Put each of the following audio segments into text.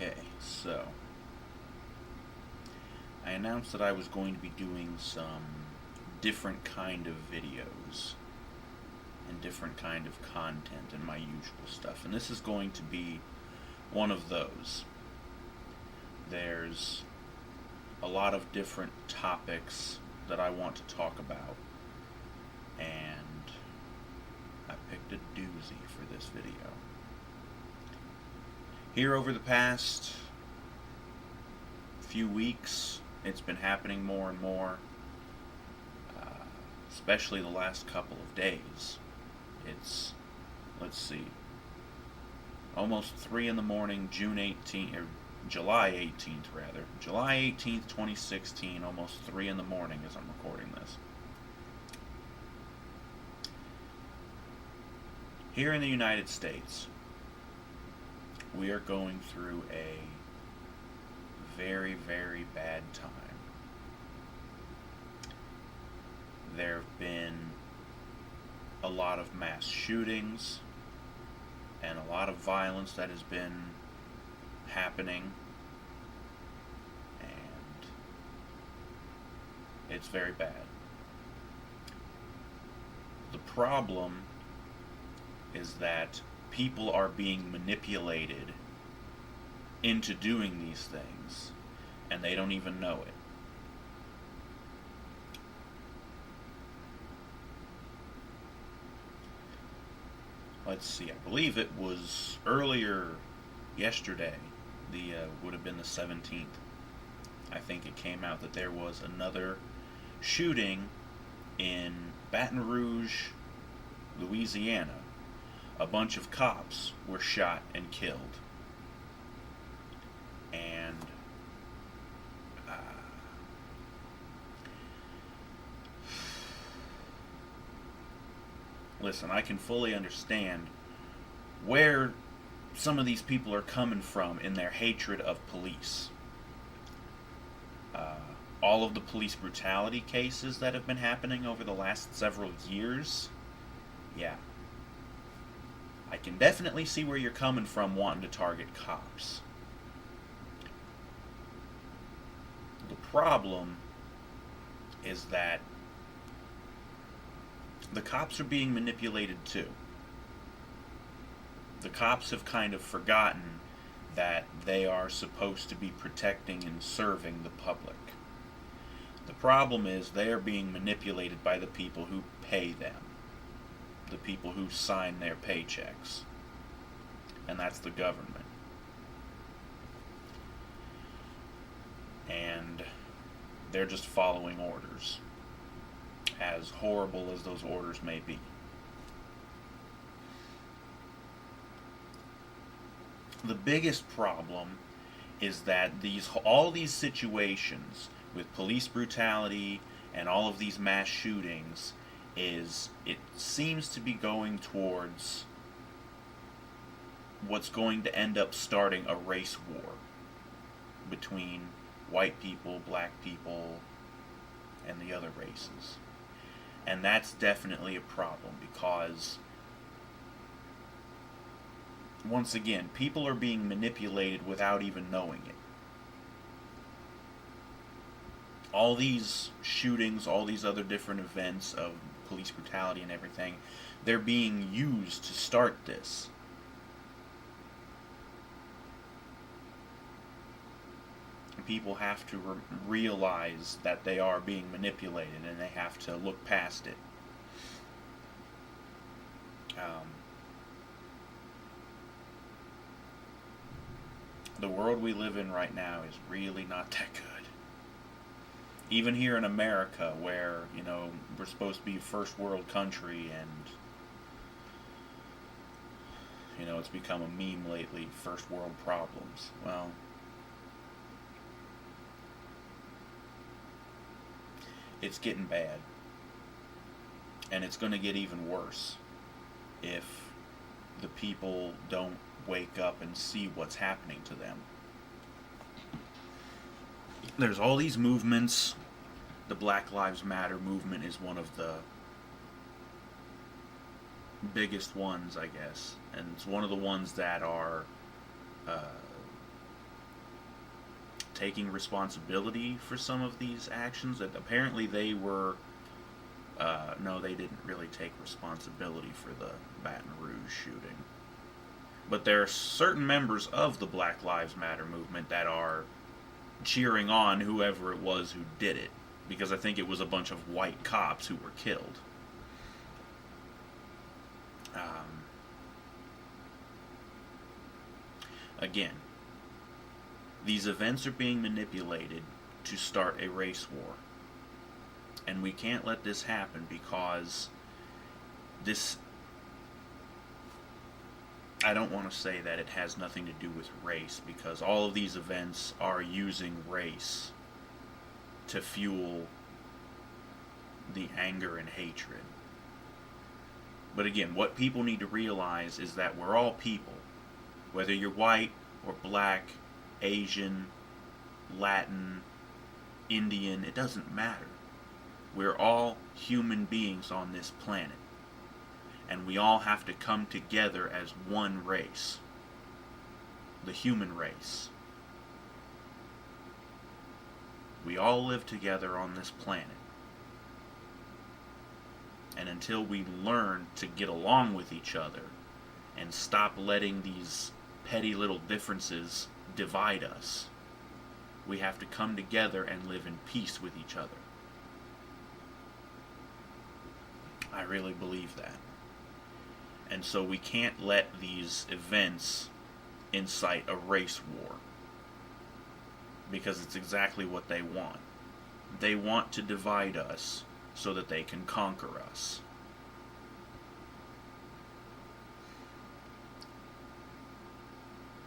Okay, so I announced that I was going to be doing some different kind of videos and different kind of content and my usual stuff, and this is going to be one of those. There's a lot of different topics that I want to talk about, and I picked a doozy for this video. Here over the past few weeks, it's been happening more and more, especially the last couple of days. It's, let's see, almost 3 in the morning, July 18th rather. July 18th, 2016, almost 3 in the morning as I'm recording this. Here in the United States, we are going through a very, very bad time. There have been a lot of mass shootings and a lot of violence that has been happening, and it's very bad. The problem is that people are being manipulated into doing these things, and they don't even know it. Let's see, I believe it was earlier yesterday, would have been the 17th. I think it came out that there was another shooting in Baton Rouge, Louisiana. A bunch of cops were shot and killed. And listen, I can fully understand where some of these people are coming from in their hatred of police. All of the police brutality cases that have been happening over the last several years, yeah. I can definitely see where you're coming from wanting to target cops. The problem is that the cops are being manipulated too. The cops have kind of forgotten that they are supposed to be protecting and serving the public. The problem is they are being manipulated by the people who pay them, the people who sign their paychecks, and that's the government. And they're just following orders, as horrible as those orders may be. The biggest problem is that all these situations with police brutality and all of these mass shootings it seems to be going towards what's going to end up starting a race war between white people, black people, and the other races. And that's definitely a problem because, once again, people are being manipulated without even knowing it. All these shootings, all these other different events of police brutality and everything, they're being used to start this. People have to realize that they are being manipulated, and they have to look past it. The world we live in right now is really not that good. Even here in America, where, we're supposed to be a first world country, and, it's become a meme lately, first world problems. Well, it's getting bad. And it's going to get even worse if the people don't wake up and see what's happening to them. There's all these movements. The Black Lives Matter movement is one of the biggest ones, I guess. And it's one of the ones that are taking responsibility for some of these actions. That apparently they were, no, they didn't really take responsibility for the Baton Rouge shooting. But there are certain members of the Black Lives Matter movement that are cheering on whoever it was who did it, because I think it was a bunch of white cops who were killed. Again, these events are being manipulated to start a race war. And we can't let this happen, because this, I don't want to say that it has nothing to do with race, because all of these events are using race to fuel the anger and hatred. But again, what people need to realize is that we're all people. Whether you're white or black, Asian, Latin, Indian, it doesn't matter. We're all human beings on this planet. And we all have to come together as one race. The human race. We all live together on this planet. And until we learn to get along with each other and stop letting these petty little differences divide us, we have to come together and live in peace with each other. I really believe that. And so we can't let these events incite a race war, because it's exactly what they want. They want to divide us so that they can conquer us.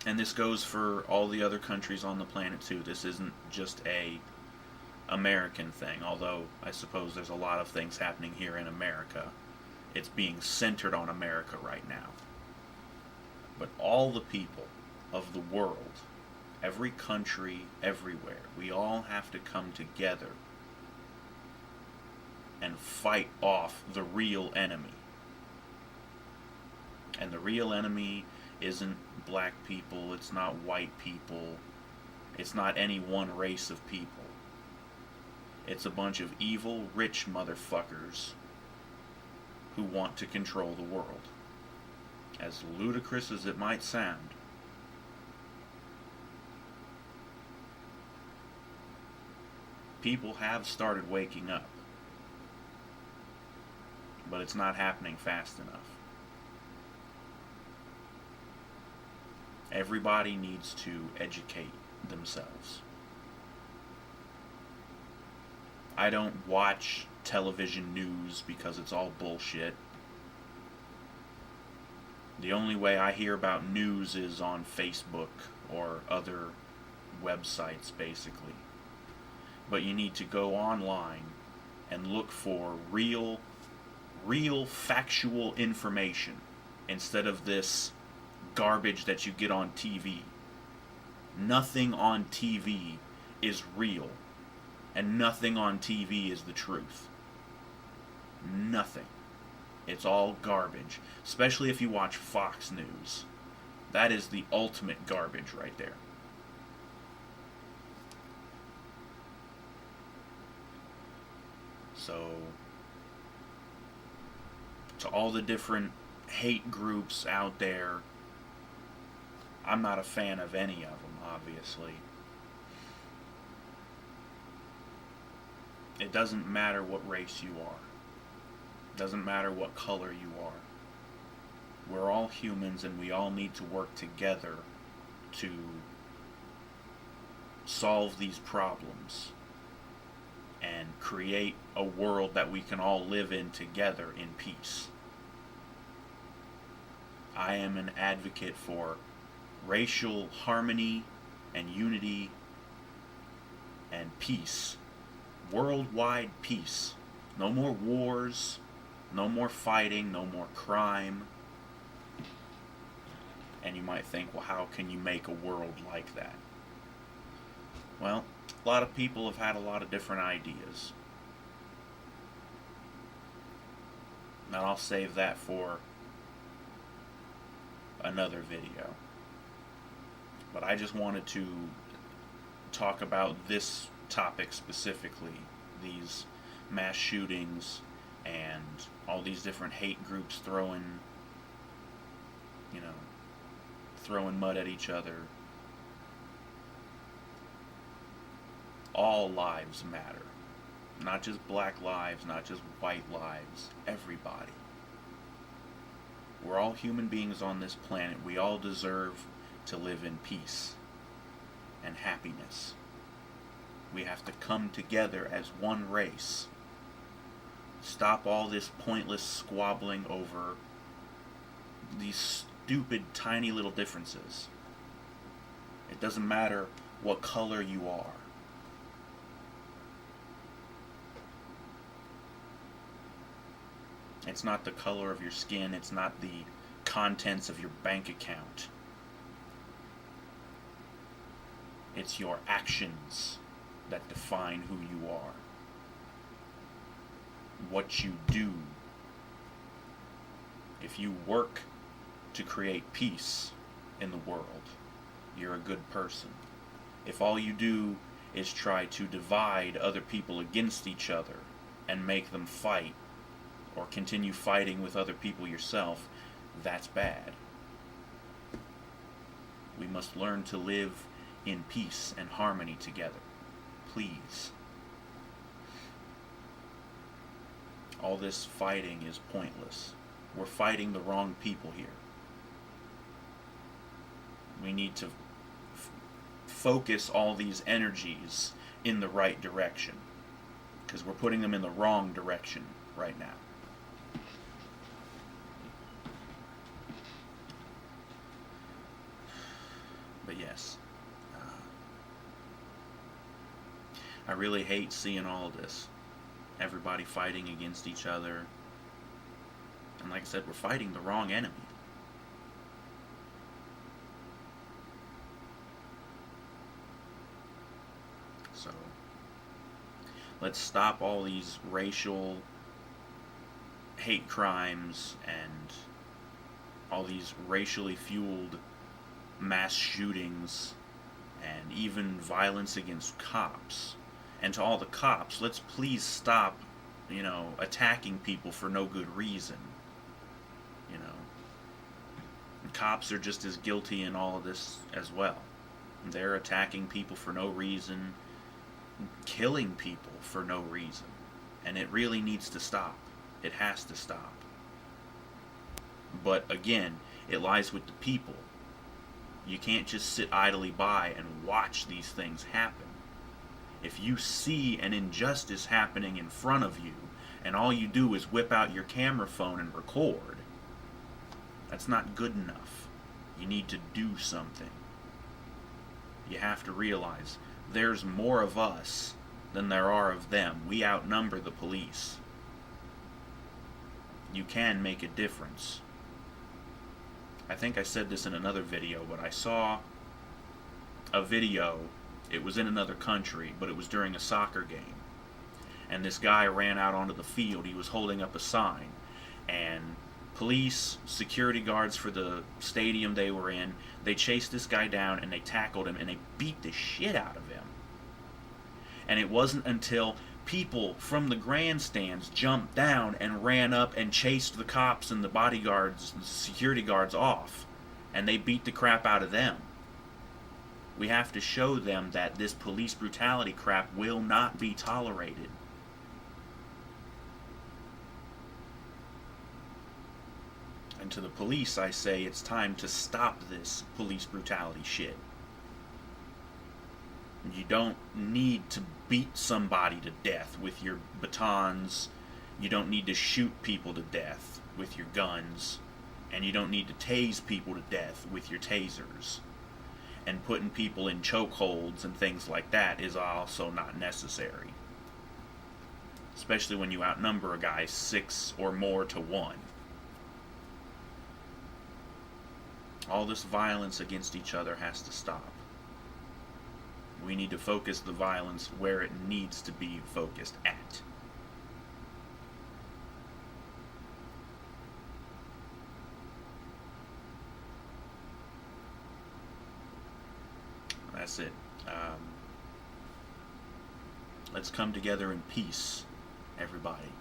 And this goes for all the other countries on the planet too. This isn't just a American thing, although I suppose there's a lot of things happening here in America. It's being centered on America right now. But all the people of the world, every country, everywhere, we all have to come together and fight off the real enemy. And the real enemy isn't black people, it's not white people, it's not any one race of people. It's a bunch of evil, rich motherfuckers who want to control the world. As ludicrous as it might sound, people have started waking up. But it's not happening fast enough. Everybody needs to educate themselves. I don't watch television news because it's all bullshit. The only way I hear about news is on Facebook or other websites, basically. But you need to go online and look for real factual information instead of this garbage that you get on TV. Nothing on TV is real, and nothing on TV is the truth. Nothing. It's all garbage, especially if you watch Fox News. That is the ultimate garbage right there. So, to all the different hate groups out there, I'm not a fan of any of them, obviously. It doesn't matter what race you are. It doesn't matter what color you are. We're all humans, and we all need to work together to solve these problems and create a world that we can all live in together in peace. I am an advocate for racial harmony and unity and peace. Worldwide peace. No more wars, no more fighting, no more crime. And you might think, well, how can you make a world like that? Well, a lot of people have had a lot of different ideas. And I'll save that for another video. But I just wanted to talk about this topic specifically, these mass shootings and all these different hate groups throwing mud at each other. All lives matter. Not just black lives, not just white lives, everybody. We're all human beings on this planet. We all deserve to live in peace and happiness. We have to come together as one race. Stop all this pointless squabbling over these stupid, tiny little differences. It doesn't matter what color you are. It's not the color of your skin. It's not the contents of your bank account. It's your actions that define who you are. What you do. If you work to create peace in the world, you're a good person. If all you do is try to divide other people against each other and make them fight, or continue fighting with other people yourself, that's bad. We must learn to live in peace and harmony together. Please. All this fighting is pointless. We're fighting the wrong people here. We need to focus all these energies in the right direction, because we're putting them in the wrong direction right now. But yes, I really hate seeing all of this. Everybody fighting against each other. And like I said, we're fighting the wrong enemy. So, let's stop all these racial hate crimes and all these racially fueled mass shootings and even violence against cops. And to all the cops, let's please stop, attacking people for no good reason. Cops are just as guilty in all of this as well. They're attacking people for no reason, killing people for no reason. And it really needs to stop. It has to stop. But again, it lies with the people. You can't just sit idly by and watch these things happen. If you see an injustice happening in front of you, and all you do is whip out your camera phone and record, that's not good enough. You need to do something. You have to realize there's more of us than there are of them. We outnumber the police. You can make a difference. I think I said this in another video, but I saw a video. It was in another country, but it was during a soccer game. And this guy ran out onto the field. He was holding up a sign. And police, security guards for the stadium they were in, they chased this guy down and they tackled him and they beat the shit out of him. And it wasn't until people from the grandstands jumped down and ran up and chased the cops and the bodyguards and the security guards off. And they beat the crap out of them. We have to show them that this police brutality crap will not be tolerated. And to the police, I say it's time to stop this police brutality shit. You don't need to beat somebody to death with your batons. You don't need to shoot people to death with your guns. And you don't need to tase people to death with your tasers. And putting people in chokeholds and things like that is also not necessary. Especially when you outnumber a guy 6 or more to 1. All this violence against each other has to stop. We need to focus the violence where it needs to be focused at. That's it. Let's come together in peace, everybody.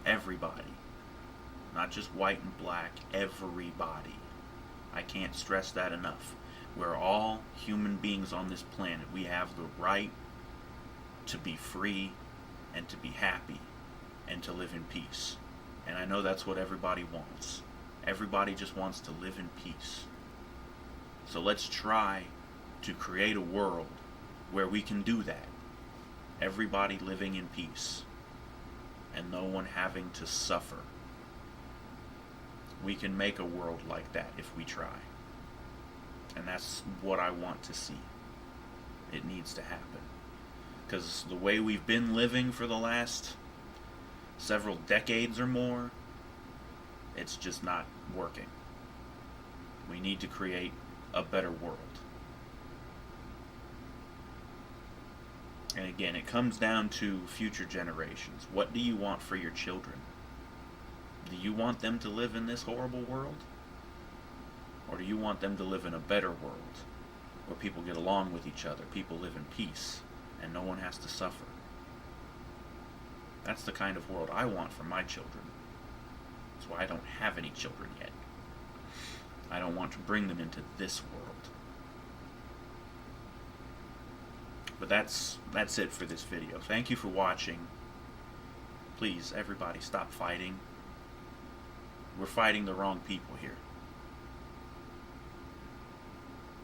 Everybody. Not just white and black, everybody. I can't stress that enough. We're all human beings on this planet. We have the right to be free and to be happy and to live in peace. And I know that's what everybody wants. Everybody just wants to live in peace. So let's try to create a world where we can do that. Everybody living in peace and no one having to suffer. We can make a world like that if we try. And that's what I want to see. It needs to happen. Because the way we've been living for the last several decades or more, it's just not working. We need to create a better world. And again, it comes down to future generations. What do you want for your children? Do you want them to live in this horrible world? Or do you want them to live in a better world where people get along with each other, people live in peace, and no one has to suffer? That's the kind of world I want for my children. That's why I don't have any children yet. I don't want to bring them into this world. But that's it for this video. Thank you for watching. Please, everybody, stop fighting. We're fighting the wrong people here.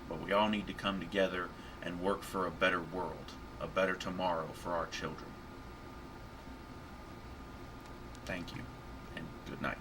But we all need to come together and work for a better world, a better tomorrow for our children. Thank you, and good night.